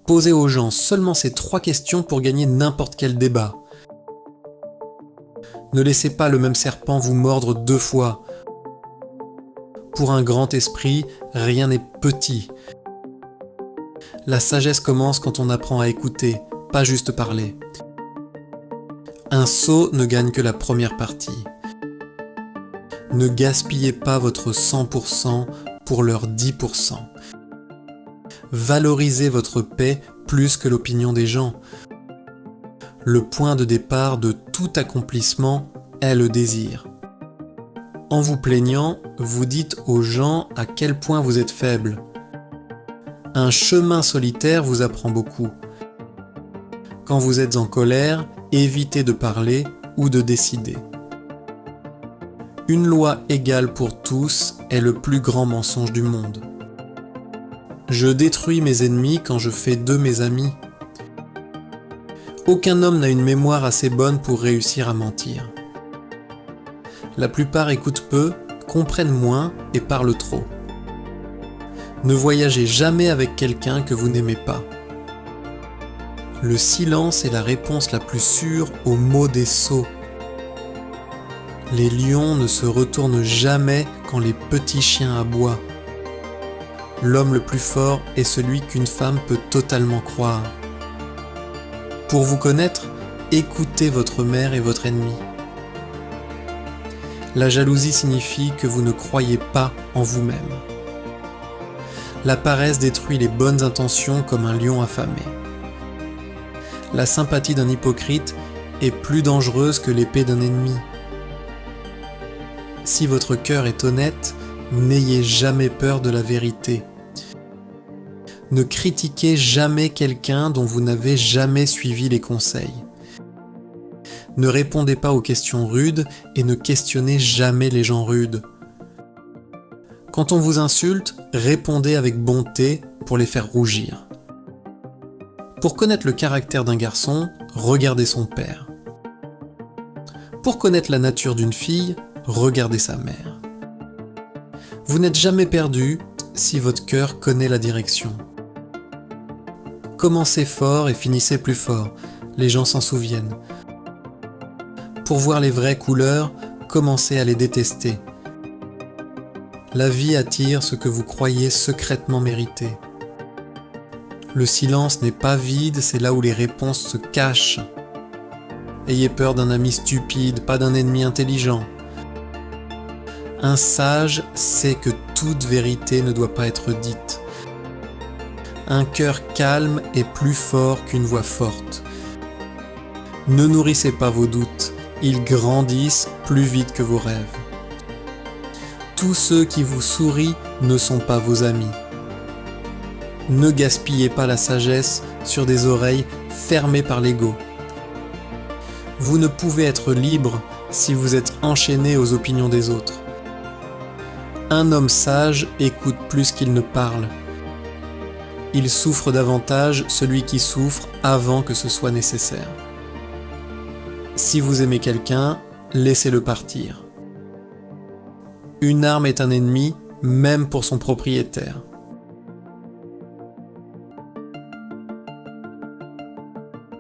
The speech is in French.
Posez aux gens seulement ces 3 questions pour gagner n'importe quel débat. Ne laissez pas le même serpent vous mordre 2 fois. Pour un grand esprit, rien n'est petit. La sagesse commence quand on apprend à écouter, pas juste parler. Un sot ne gagne que la première partie. Ne gaspillez pas votre 100% pour leur 10%. Valorisez votre paix plus que l'opinion des gens. Le point de départ de tout accomplissement est le désir. En vous plaignant, vous dites aux gens à quel point vous êtes faible. Un chemin solitaire vous apprend beaucoup. Quand vous êtes en colère, évitez de parler ou de décider. Une loi égale pour tous est le plus grand mensonge du monde. Je détruis mes ennemis quand je fais d'eux mes amis. Aucun homme n'a une mémoire assez bonne pour réussir à mentir. La plupart écoutent peu, comprennent moins et parlent trop. Ne voyagez jamais avec quelqu'un que vous n'aimez pas. Le silence est la réponse la plus sûre aux maux des sots. Les lions ne se retournent jamais quand les petits chiens aboient. L'homme le plus fort est celui qu'une femme peut totalement croire. Pour vous connaître, écoutez votre mère et votre ennemi. La jalousie signifie que vous ne croyez pas en vous-même. La paresse détruit les bonnes intentions comme un lion affamé. La sympathie d'un hypocrite est plus dangereuse que l'épée d'un ennemi. Si votre cœur est honnête, n'ayez jamais peur de la vérité. Ne critiquez jamais quelqu'un dont vous n'avez jamais suivi les conseils. Ne répondez pas aux questions rudes et ne questionnez jamais les gens rudes. Quand on vous insulte, répondez avec bonté pour les faire rougir. Pour connaître le caractère d'un garçon, regardez son père. Pour connaître la nature d'une fille, regardez sa mère. Vous n'êtes jamais perdu si votre cœur connaît la direction. Commencez fort et finissez plus fort, les gens s'en souviennent. Pour voir les vraies couleurs, commencez à les détester. La vie attire ce que vous croyez secrètement mériter. Le silence n'est pas vide, c'est là où les réponses se cachent. Ayez peur d'un ami stupide, pas d'un ennemi intelligent. Un sage sait que toute vérité ne doit pas être dite. Un cœur calme est plus fort qu'une voix forte. Ne nourrissez pas vos doutes, ils grandissent plus vite que vos rêves. Tous ceux qui vous sourient ne sont pas vos amis. Ne gaspillez pas la sagesse sur des oreilles fermées par l'ego. Vous ne pouvez être libre si vous êtes enchaîné aux opinions des autres. Un homme sage écoute plus qu'il ne parle. Il souffre davantage celui qui souffre avant que ce soit nécessaire. Si vous aimez quelqu'un, laissez-le partir. Une arme est un ennemi, même pour son propriétaire.